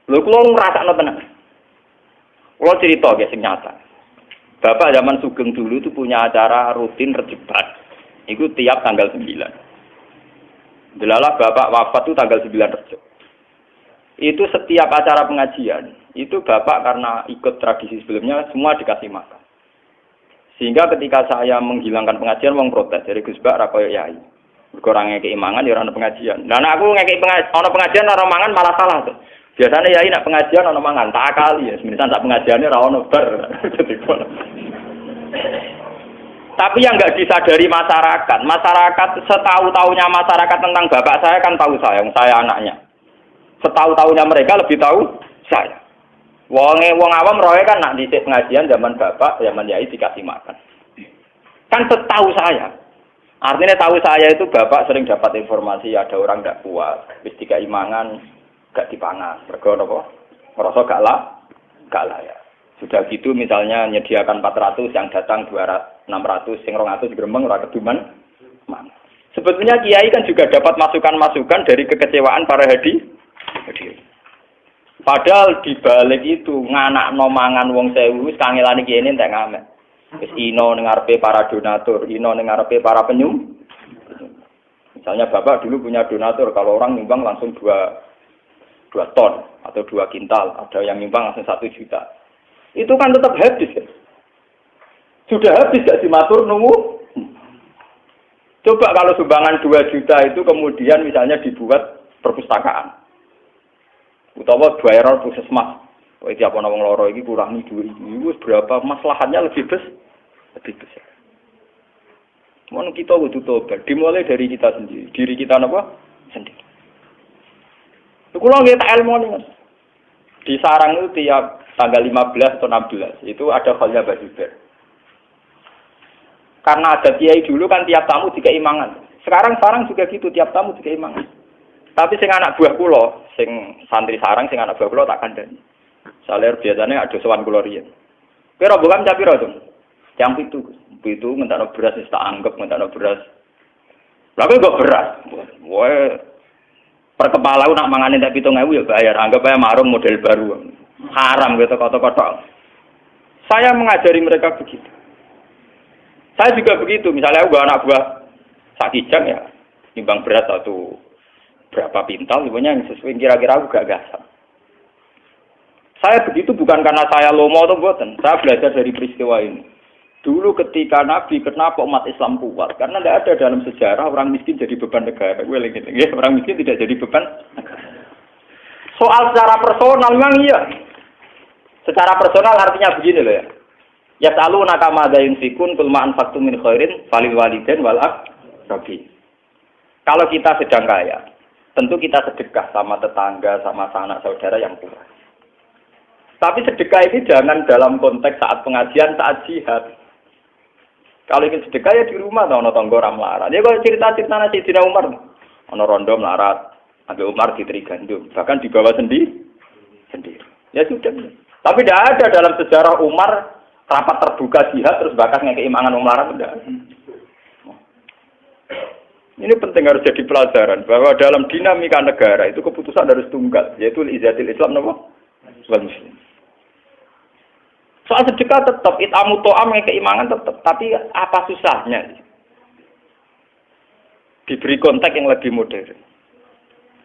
Lho kula ngrasakno tenan. Kula cerita nggih sing nyata. Bapak zaman Sugeng dulu itu punya acara rutin rejebat. Itu tiap tanggal 9. Delalah Bapak wafat itu tanggal 9 Rejab. Itu setiap acara pengajian, itu Bapak karena ikut tradisi sebelumnya semua dikasih makan. Sehingga ketika saya menghilangkan pengajian, wong protes dari Gus Bak ra koyo yai. Mergo ora ngekeki mangan ya ora ono pengajian. Lah nek aku ngekeki pengajian ora mangan malah salah tuh. Biasanya yai nak pengajian ono mangan, tak kali ya. Sebenarnya tak pengajiannya ora ono bar. Tapi yang nggak disadari masyarakat setahu-tahunya masyarakat tentang bapak saya kan tahu saya anaknya. Setahu-tahunya mereka lebih tahu saya. Wong awam roe kan nak dhisik pengajian zaman bapak, zaman yai dikasih makan. Kan setahu saya. Artinya tahu saya itu bapak sering dapat informasi ada orang nggak kuat, wis dikai mangan gak dipangan. Mergo napa? Merasa gak layak. Sudah gitu misalnya menyediakan 400 yang datang 200, 600, sing 200 gremeng ora keduman. Sebetulnya kiai kan juga dapat masukan-masukan dari kekecewaan para hadirin. Padahal di balik itu nganakno mangan wong 1000 wis kangelane kiai entek ngamen. Wis ino ning ngarepe para donatur, ino ning ngarepe para penyum. Misalnya Bapak dulu punya donatur, kalau orang nyumbang langsung 2 ton atau 2 kintal, ada yang nyumbang langsung 1 juta. Itu kan tetap habis ya. Sudah habis gak dimatur nunggu. Coba kalau sumbangan 2 juta itu kemudian misalnya dibuat perpustakaan. Utawa bayar puskesmas. Kowe tiap ana wong lara iki kurangi duit iki wis berapa maslahatnya lebih besar. Mun kita kudu tobat, dimulai dari kita sendiri. Diri kita napa? Sendiri. Kula nggih tak ilmu nih, Mas. Di sarang itu tiap tanggal 15 atau 16 itu ada khalnya Bajuber. Karena ada kiai dulu kan tiap tamu dikai mangan. Sekarang sarang juga gitu, tiap tamu dikai mangan. Tapi sing anak buah kula, sing santri sarang sing anak buah kula tak kandhani. Saler biasanya ada sowan kula riyen. Kira bukan capiro to. Yang itu ngentakno beras wis tak anggap ngentakno beras. Lha kok beras. Woe per kepala nak mangane tak 7.000 ya bayar. Anggap aja marung model baru. Haram gitu kotok-kotok. Saya mengajari mereka begitu. Saya juga begitu. Misalnya aku anak buah sak kijang ya, timbang berat atau berapa pintal, sebenarnya yang sesuai kira-kira aku gak gasam. Saya begitu bukan karena saya lomo atau buatan. Saya belajar dari peristiwa ini. Dulu ketika Nabi, kenapa umat Islam kuat? Karena tidak ada dalam sejarah orang miskin jadi beban negara. Orang miskin tidak jadi beban negara. Soal secara personal memang iya. Secara personal artinya begini loh ya. Ya selalu nakamada yang sikun kulmaan faktum min khairin falil waliden wal aqrabin. Kalau kita sedang kaya, tentu kita sedekah sama tetangga, sama sanak saudara yang kuat. Tapi sedekah ini jangan dalam konteks saat pengajian, saat jihad. Kalau ingin sedekah ya di rumah, ono tonggo ora melarat. Ya kalau cerita-cerita Sayyidina Umar, ono rondo melarat, ambil Umar diteri gandum, bahkan dibawa sendiri. Ya sudah. Tapi tidak ada dalam sejarah Umar rapat terbuka jihad terus bakal ngekei mangan wong melarat tidak. Ini penting harus jadi pelajaran bahwa dalam dinamika negara itu keputusan harus tunggal, yaitu izatil Islam napa? Wal muslim. Soal sedekah tetap itamu to'am ngekei mangan tetap, tapi apa susahnya? Diberi konteks yang lebih modern.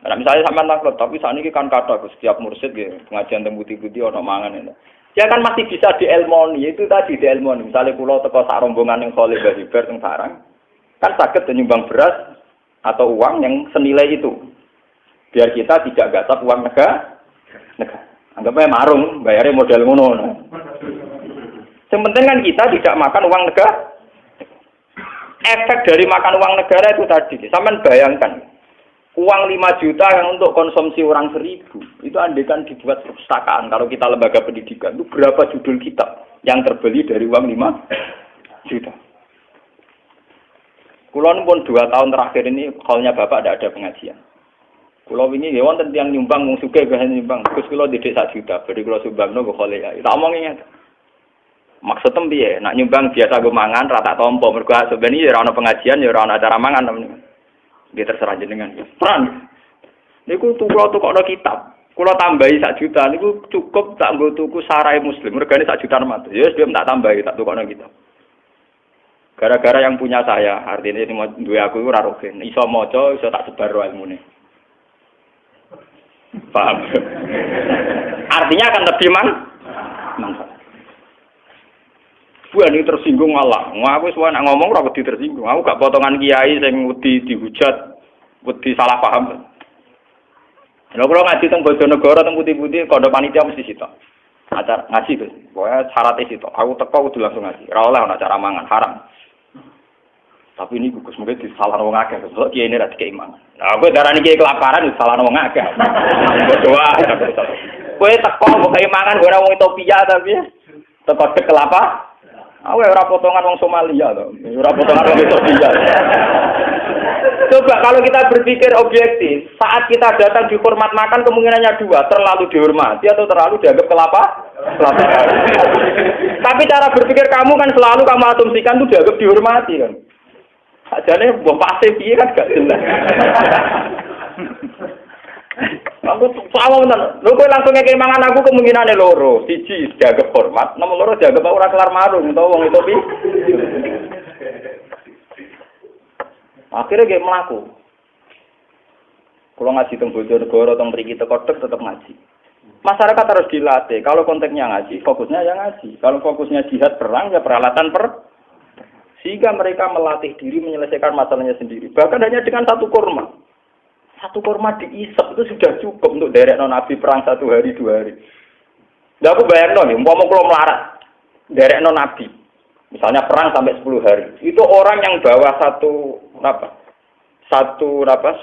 Nah, misalnya sampean takut, tapi saat ini kan kata setiap mursyid ya, pengajian tembuti-buti ono mangan itu. Ya kan masih bisa dielmoni, itu tadi dielmoni. Misalnya pulau teko sak rombongan yang soleh Bajuber teng sarang, kan saged menyumbang beras atau uang yang senilai itu. Biar kita tidak gasap uang negara. Anggapnya marung, bayarnya model ngono. Yang penting kan kita tidak makan uang negara. Efek dari makan uang negara itu tadi, sampean bayangkan. Uang 5 juta yang untuk konsumsi orang 1000, itu andaikan dibuat perpustakaan, kalau kita lembaga pendidikan, itu berapa judul kitab yang terbeli dari uang 5 juta. Kulon pun 2 tahun terakhir ini, halnya Bapak tidak ada pengajian. Kulo ini, ya wonten yang nyumbang, wong sugih bahan nyumbang, terus kulo didik 1 juta, beri kulo sumbang, no, kole ya. Tak omongin ya. Maksudnya piye? Nak nyumbang biasa gue mangan, rata tompo, mereka sebenarnya ya rano pengajian, ya rano acara mangan, dia terserah jenengan. Peran. Niku tukul ada kitab. Kula tambahi 1 juta niku cukup tak nggo tuku sarai muslim. Regane 1 juta mati. Ya wis tak tambahi tak tukokno kita. Gara-gara yang punya saya, artinya sing duwe aku iku ora rogen. Iso maca, iso tak sebar ilmune. Paham? Artinya akan lebih manfaat. Bukan ini tersinggung malah. Aku suka nak ngomong ora wedi tersinggung. Aku gak potongan kiai sing wedi dihujat, wedi salah paham. Lha kula ngaji teng Bojonegoro teng putih-putih kondo panitia mesti sitok. Acara ngaji to. Pokoke syaratnya sitok. Aku teko kudu langsung ngaji. Ora oleh ana acara mangan, haram. Tapi ini gugus mungkin disalah wong akeh. Kok kiai ini ra dikei mangan. Nah, aku darani kiai kelaparan disalah wong akeh. Doa. Kowe teko kok kei mangan ora wong Ethiopia tapi teko dek kelapa. Aku ora potongan wong Somalia to. Ora potongan wong Ethiopia. Coba kalau kita berpikir objektif, saat kita datang di hormat makan kemungkinannya 2, terlalu dihormati atau terlalu dianggap kelapa. Tapi cara berpikir kamu kan selalu kamu asumsikan itu dianggap dihormati kan. Sajane mbok pasif piye kan gak jelas. Aku sama bener. Lho kowe langsung ngekek mangan aku kemungkinane loro. Siji dianggap hormat, nomor loro dianggap ora kelar marung utawa wong itu Akhirnya kayak melaku. Kalau ngaji teng Bojonegoro, teng mriki teko tek tetep ngaji. Masyarakat harus dilatih. Kalau konteksnya ngaji, fokusnya ya ngaji. Kalau fokusnya jihad perang, ya peralatan sehingga mereka melatih diri menyelesaikan masalahnya sendiri. Bahkan hanya dengan 1 kurma. 1 kurma diisep itu sudah cukup untuk derek Nabi perang 1 hari 2 hari. Nah aku bayangno nih, umpama kula melarat derek Nabi. Misalnya perang sampai 10 hari. Itu orang yang bawa satu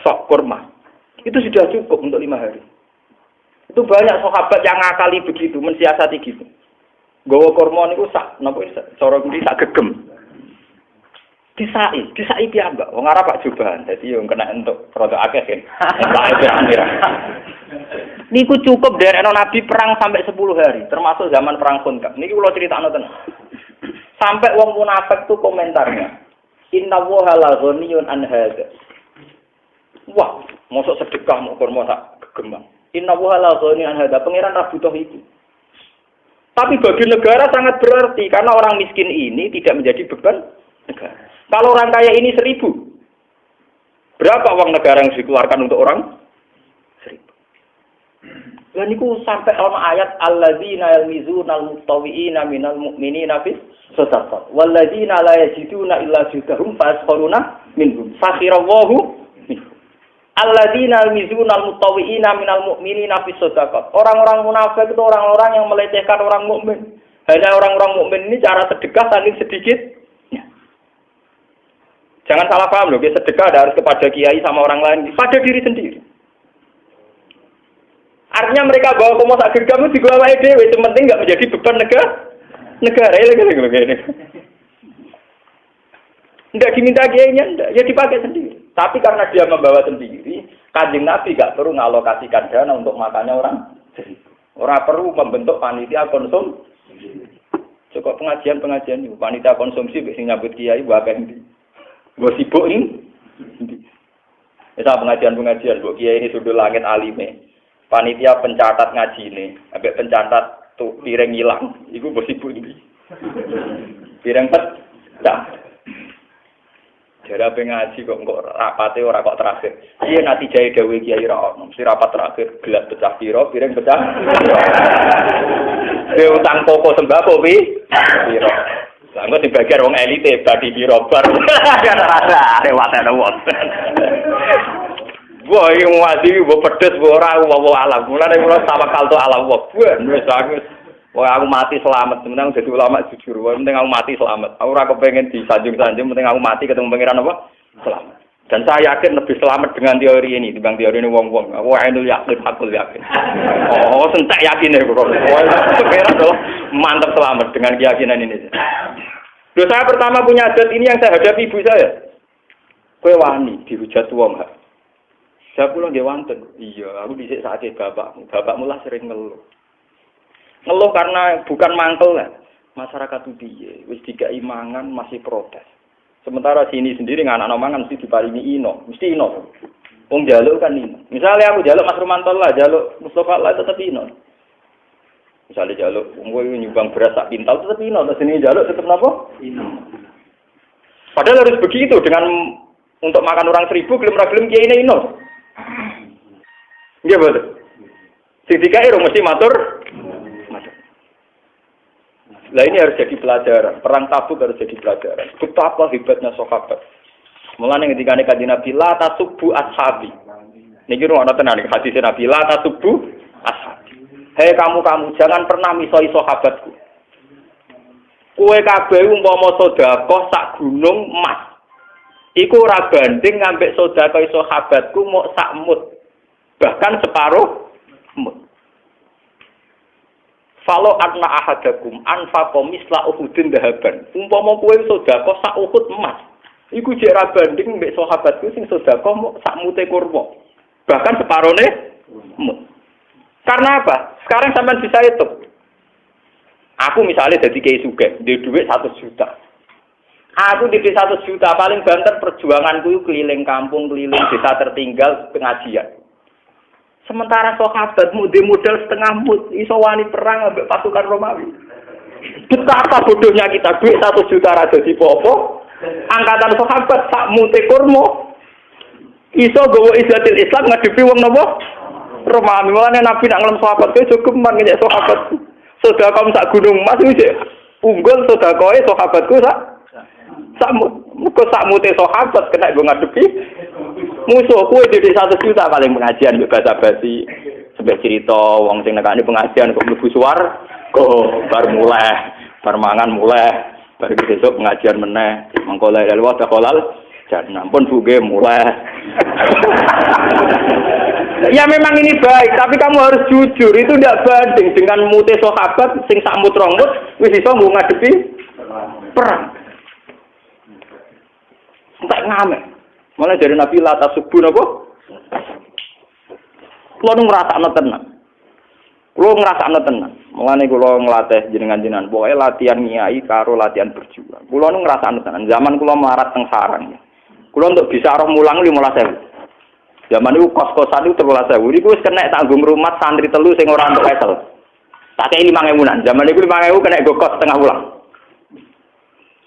sok kurma. Itu sudah cukup untuk 5 hari. Itu banyak sahabat yang ngakali begitu, mensiasati gitu. Gawa kurma niku sak napa cara ngendi sak gegem. Disai piyambak. Wong Arab Pak Jubahan. Dadi yo kena entuk rada akeh kan. Niku cukup derekno Nabi perang sampai 10 hari, termasuk zaman perang Khandaq. Niki kula critakno tenan. Sampai wong munafik tuh komentarnya, Inna woha la ghaniyun an hadza. Wah, mosok sedekah mau kurma sak gegembang. Inna woha la ghaniyun an hadza, pangeran ra butuh itu. Tapi bagi negara sangat berarti karena orang miskin ini tidak menjadi beban negara. Kalau orang kaya ini 1.000, berapa uang negara yang dikeluarkan untuk orang? 1.000. Dan niku sampai ayat alladzina yalmizuna almuttawiina minal mu'minina fis sadaqat walladzina la yajiduna illa judahum fasqaruna minhum fakhirallahu minhum alladzina yalmizuna almuttawiina minal mu'minina fis sadaqat. Orang-orang munafik itu orang-orang yang melecehkan orang mukmin. Hanya orang-orang mukmin ini cara sedekah saling sedikit. Jangan salah paham loh, sedekah harus kepada kiai sama orang lain, pada diri sendiri. Artinya mereka bawa komosak gegam itu digawa dewe, yang penting nggak menjadi beban negara ini. Tidak diminta kiainya, ya dipakai sendiri. Tapi karena dia membawa sendiri, Kanjeng Nabi nggak perlu ngalokasikan dana untuk makannya orang. Orang perlu membentuk panitia konsum. Cukup pengajian itu, panitia konsumsi biasanya nyambut kiai, bahkan ini. Gue sibuk ini. Misal pengajian, bu kiai ini sudah langit alime. Panitia pencatat ngaji ini, sampai pencatat tuh piring hilang, itu bosibuk ini. Piring pecah. Jadi apa ngaji kok rapate ora kok terakhir. Iya nanti jaya dawe kiai ra ono, si rapat terakhir gelas pecah piro, piring pecah. Be utang pokok sembako piro. Lah engko dibagian wong elite badi piro bar. Rasa lewat ana wong. Wah, iki ngaji mbok pedes ora wae alam. Mulane kula tawakal to alam wae. Wis aku mati selamat. Menang dadi ulama jujur. Penting aku mati selamat. Aku ora kepengin disanjung-sanjung, penting aku mati ketemu pangeran apa? Selamat. Dan saya yakin lebih selamat dengan teori ini dibanding teori ini wong-wong. Aku ainul yakin, hakul yakin. Oh, sentak yakin ya kok. Pangeran tuh mantap selamat dengan keyakinan ini. Loh, saya pertama punya adat ini yang saya hadapi ibu saya. Kowe wani dihujat wong. Saya pulang dia wonten. Iya, aku dhisik sakit bapakmu. Bapakmu lah sering ngeluh. Ngeluh karena bukan mangkel lah. Masyarakat itu piye? Wis dikai mangan masih protes. Sementara sini sendiri anak-anak mangan mesti diparingi ino, mesti ino. Wong jaluk kan ini. Misalnya aku jaluk Mas Romanto lah, jaluk Mustafa lah tetap ino. Misalnya jaluk, wong nyumbang beras sak pintal tetap ino. Terus ini jaluk tetap napa? Ino. Padahal harus begitu dengan untuk makan orang 1000 gelem kiai ini ino. Nggih betul. Sing dikai mesti matur. Lah ini harus jadi pelajaran. Perang Tabuk harus jadi pelajaran. Betapa hebatnya sahabat. Mulane ketika Kanjeng Nabi la tasubbu ashabi. Niki ana tenan hadis Nabi la tasubbu ashabi. Hei kamu jangan pernah misoi sahabatku. Kowe kabeh umpama sedekah sak gunung emas. Iku ora banding ngambek sedekah sahabatku mok sak mut. Bahkan separuh mut. Falo anna ahadakum anfaqa misla uhudin dahaban. Umpama kowe sedekah sak uhud emas. Iku jek ra banding mbek sahabatku sing sedekah mok sak mute kurma. Bahkan separone mut. Karena apa? Sekarang sampean bisa hitung. Aku misalnya jadi kiai sugih, di duit 100 juta. Aku di 100 juta paling banter perjuanganku keliling kampung, keliling desa tertinggal pengajian. Sementara sahabatmu di modal setengah mut, iso wani perang ambek pasukan Romawi. Betapa bodohnya kita, duit 100 juta ra dadi apa? Angkatan sahabat sak mute kurma. Iso gowo izzatil Islam ngadepi wong napa? Romawi. Mulane Nabi nak ngelem sahabat kowe cukup man ngenyek sahabat. Sedekah sak gunung emas iki unggul sedekahe sahabatku sak muga sak mute sahabat kena go ngadepi musuh kowe dhewe 100 juta paling pengajian mbek basa-basi sampai cerita wong sing nekani pengajian kok mlebu suar kok bar mulai bar mangan mulai bar besok pengajian meneh mengko la ilaha illallah jannah pun buge mulai. Ya memang ini baik, tapi kamu harus jujur. Itu tidak banding dengan mute sahabat sing sak mut rong mut wis iso ngadepi perang. Tak ngamek. Malah dari Nabi la tasubbu napa? Kulo nu ngrasakno tenan. Kulo ngrasakno tenan. Mulane kulo nglatih jenengan-jenengan, pokoke latihan nyai karo latihan berjuang. Kulo nu ngrasakno tenan. Zaman kulo melarat teng sarang. Kulo untuk bisa roh mulang 15.000. Zaman itu kos-kosan itu 13.000. Iku wis kena tanggung rumah santri telu sing ora entuk esel. Tak kei 5.000-an. Zaman iku 5.000 kena go kos setengah wulan.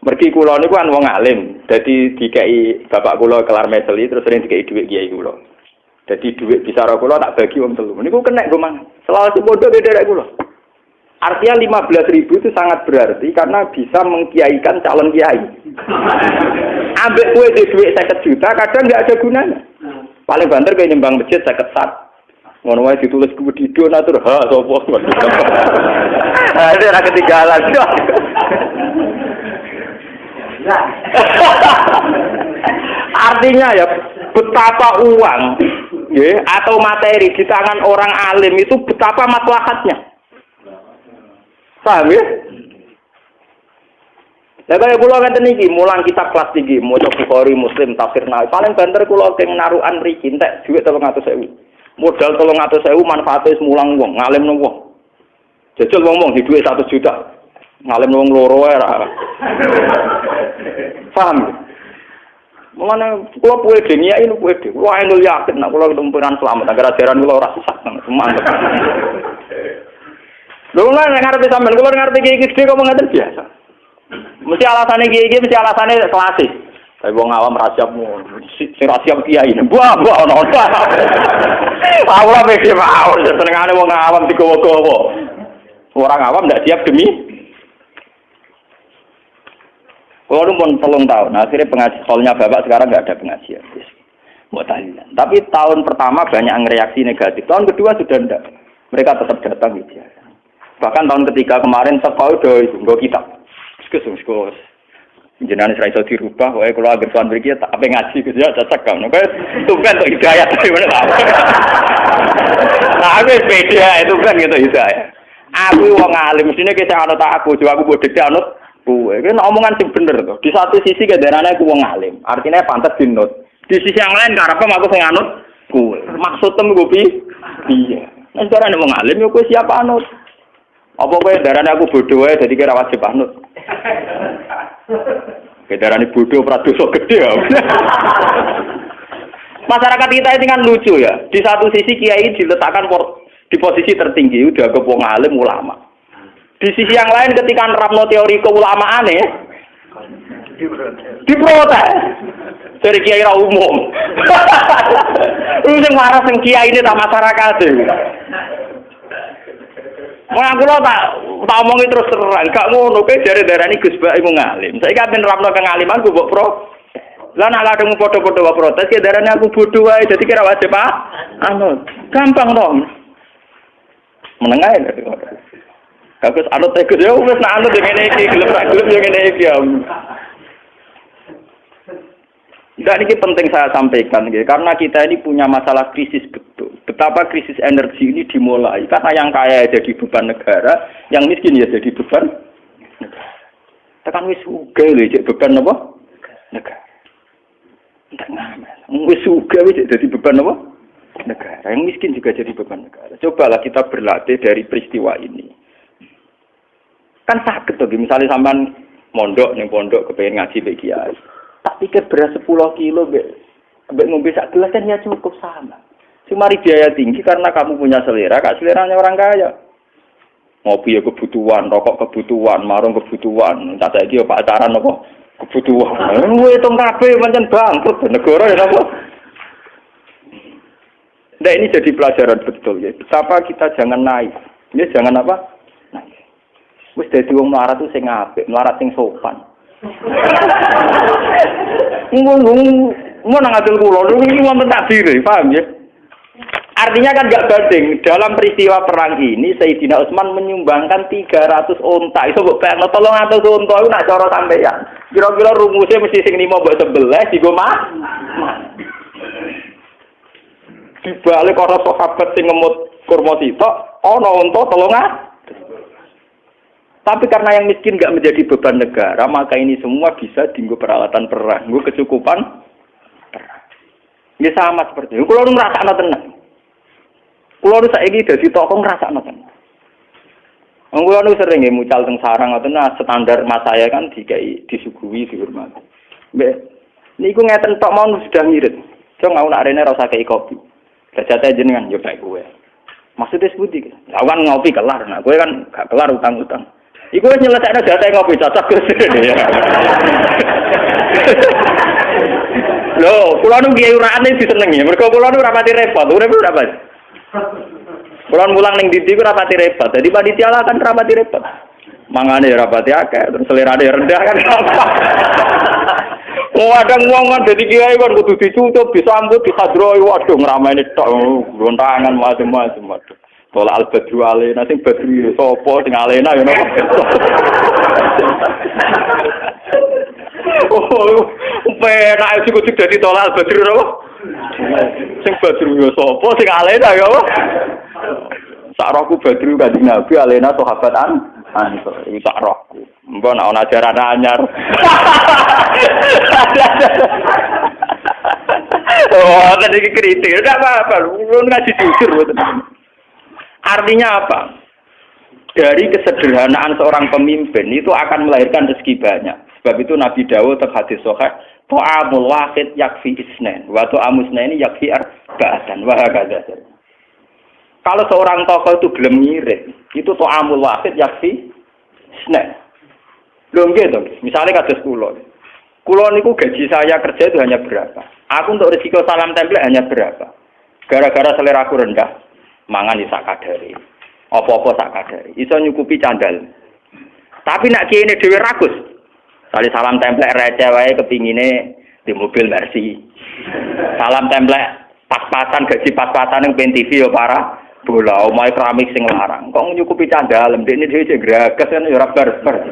Mergi kula niku kan wong alim. Dadi dikei bapak kula kelar meseli terus sering dikei dhuwit kiai kula. Dadi dhuwit bicara kula tak bagi wong telu. Niku kena go mangan. Selawase bodoh beda rek kula. Artinya 15.000 itu sangat berarti karena bisa mengkiaikan calon kiai. Ambek kowe di dhuwit 50 juta kadang enggak ada gunanya. Paling banter kayak nyembang masjid 50 sat. Ngono wae ditulis kuwi donatur ha sapa. Ada ra ketinggalan. Artinya ya betapa uang ya, atau materi di tangan orang alim itu betapa maslahatnya. Paham ya? Lah kaya kula ngeten iki mulang kitab kelas tinggi, maca Bukhari, Muslim, tafsir Nawawi. Paling banter kula sing narukan mriki entek dhuwit 300.000. Modal 300.000 manfaate mulang wong, ngalimno wong. Jajal wong di dhuwit 100 juta. Ngalimno wong loro ae ra. Paham? Mulane kula pede nyai nu pede. Kula enul yakin nek kula ketemu pengen selamat agar ajaran kula ora sesat nang semangat. Lha nek ngarepe sampean kula ngarepe iki gede kok ngoten biasa. Mesti alasannya kiai mesti alasannya klasik. Tapi wong awam ra siap sing ra siap kiai. Buah ono. Ora pede mau senengane wong awam digowo-gowo. Orang awam ndak siap demi. Kalau pun 3 tahun, akhirnya pengajiannya bapak sekarang nggak ada pengajian. Buat tahlilan. Tapi tahun pertama banyak yang reaksi negatif. Tahun kedua sudah enggak. Mereka tetap datang gitu ya. Bahkan tahun ketiga kemarin sekolah udah nggak kitab. Sekus. Jenengan Israel dirubah. Wah kalau agar tuan beri tak apa ngaji gitu ya cocok kan. Oke, itu kan untuk hidayah. Nah, aku beda itu kan gitu hidayah. Aku wong alim mestinya kita anut aku, coba aku bodek anut. Kuwe kan omongan sing bener to. Di satu sisi kedarane aku wong alim, artinya pantes dinut. Di sisi yang lain karepe aku sing anut kuwe. Maksudem ku piye? Nek darane wong alim yo kowe siap anut. Apa kowe darane aku bodho wae dadi kira wajib anut. Kedarane bodho pradosa gedhe ya. Masyarakat kita ini kan lucu ya. Di satu sisi kiai diletakkan di posisi tertinggi, udah ke wong alim ulama. Di sisi yang lain ketika nerapno teori keulamaan diprotes. Dari kiai ra umum. Lu sing waras sing kiai ini tak masyarakat. Wong aku lho tak omongi terus terang, gak ngono kowe jare-darani Gus Bak iku ngalim. Saiki ape nerapno kengaliman ku mbok pro. Lah nek kadung padha-padha protes ki darane aku bodoh wae, dadi kira wajib gampang to. Meneng ae. Bagus anut tegus ya wis nak anut ngene iki, gelem yo ngene iki ya. Dan ini penting saya sampaikan, gitu, karena kita ini punya masalah krisis betul. Betapa krisis energi ini dimulai karena yang kaya jadi beban negara, yang miskin ya jadi beban negara. Tekan wis sugih lho jadi beban apa? Negara. Entar ngamen. Wis sugih wis jadi beban apa? Negara. Yang miskin juga jadi beban negara. Cobalah kita berlatih dari peristiwa ini. Kan sakit tuh, misalnya sampean mondok ning pondok kepengin ngaji mbek kiai. Tak pikir beras 10 kilo, mbak ngombe sak gelas kan ya cukup sama. Cuma biaya tinggi karena kamu punya selera, seleranya orang kaya. Ngopi ya kebutuhan, rokok kebutuhan, marung kebutuhan, tak saiki ya pacaran apa kebutuhan. Lu hitung kabeh pancen bangkrut negara ya apa. Nah ini jadi pelajaran betul ya. Betapa kita jangan naik. Ya jangan apa? Naik. Wis dadi wong melarat tuh sing apik, melarat sing sopan. Mau ngadil kulo, ini wonten takdir, paham ya? Artinya kan gak banding. Dalam peristiwa perang ini, Sayyidina Utsman menyumbangkan 300 unta. Itu mbok bayangno 300 unta itu nak cara sampeyan. Kira-kira rumusnya mesti sing 5 mbok 11 digo mah. Dibalik para sahabat sing ngemut kurma sitok, ana unta 300. Tapi karena yang miskin nggak menjadi beban negara, maka ini semua bisa dienggo peralatan perang, nggo kecukupan perang. Ini sama seperti itu. Kulo nu ngrasakno tenan. Kulo nu saiki dadi tokoh ngrasakno tenan. Wong kulo nu sering mucal teng sarang ngoten standar mas saya kan dikai disuguhi dihormati. Mbek niku ngeten tok mau sudah ngirit. Jong aku nak rene ora usah kei kopi. Dajate jenengan yo bae kowe. Maksudnya sepundi? Lah kan ngopi kelar, nah kowe kan gak kelar utang-utang. Iku wis nyelesaikno jatah ngopi cocok Gus. Lho, kula nu kiai urane disenengi. Mergo kula nu ora pati repot, urip ora pati. Kula mulang ning ndi-ndi ora pati repot. Dadi panitia lah kan ora pati repot. Mangane ora pati akeh, terus selerane rendah kan apa. Kadang wong kan dadi kiai kan kudu dicucup, disambut, disadroi, waduh ngrameni tok, gontangan macam-macam. Tolak al-badru alena, sing badru sopo, sing alena, ya nopo. Penak sih kucing jadi tolak al-badru nopo. Sing badru ya sopo, sing alena, ya nopo. Sakrohku badru kanjeng Nabi, alena sahabatan. Ini sakrohku. Mbak nak ana ajaran anyar. Oh, tadi kritik, enggak apa-apa, lu ngaji jujur betul. Artinya apa? Dari kesederhanaan seorang pemimpin itu akan melahirkan rezeki banyak. Sebab itu Nabi Dawud hadis sahih, ta'amul wahid yakfi isnain, wa ta'amus isnaini yakfi arba'atan wa hakadha. Kalau seorang tokoh itu gelem ngirit, itu ta'amul wahid yakfi isnain. Lho nggih to, misale kados kula. Kula niku gaji saya kerja itu hanya berapa? Aku untuk resiko salam tempel hanya berapa? Gara-gara selera aku rendah. Mangan di sakadari, apa-apa sakadari, iso nyukupi candal. Tapi nak kiai ini dewi ragus, kali salam templek receh wae kepingine di mobil Mercy, salam templek pas-pasan gaji pas-pasan yang PNTV yo para bola, omai keramik sing larang, kok nyukupi candal, ini dewi gragas kan yo barbar.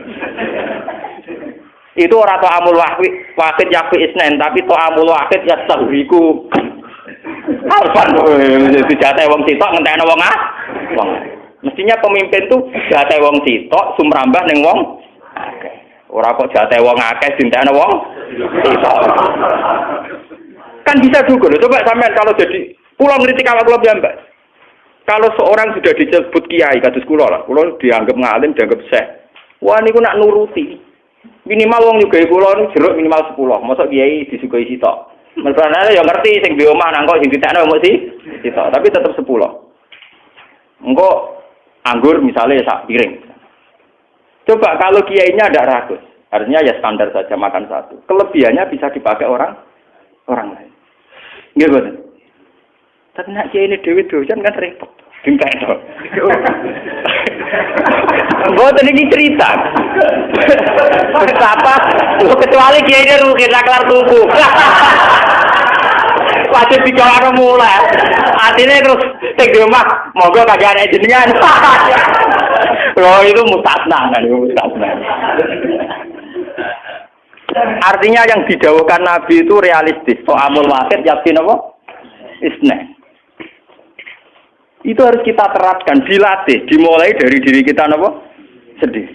Itu ora to amul wahid yakfi isnen, tapi to amul wahid ya sahriku. Alfan dijatah wong sitok ngentekno wong wong. Mestinya pemimpin tuh jatah wong sitok sumrambah ning wong akeh. Ora kok jatah wong akeh dintekno wong sitok. Kan bisa juga loh. Coba sampean kalau jadi kula ngritik awak kula piyambak. Kalau seorang sudah disebut kiai kados kula lah, kula dianggap ngalim, dianggap syekh. Wah niku nak nuruti. Minimal wong nyugahi kula niku jeruk minimal 10. Mosok kiai disuguhi sitok. Mertuane ya ngerti sing di omah nang kok sing ditekno mok sih. Tapi tetap 10. Engko anggur misalnya sak piring. Coba kalau kiainya ada ragus, artinya ya standar saja makan satu. Kelebihannya bisa dipakai orang lain. Nggih boten. Tapi nek kiai ini dhewe dojan kan repot. Dingkek to. Boten iki cerita. Betapa kecuali kiai ini rugi kelar tuku. Wajib digawakno mulai. Artinya terus sing di omah monggo kagak ana jenengan. Loh itu mustasna kan, mustasna. Artinya yang didhawuhkan Nabi itu realistis. So'amul wahid yakin apa? Isna. Itu harus kita terapkan, dilatih, dimulai dari diri kita apa? Sendiri.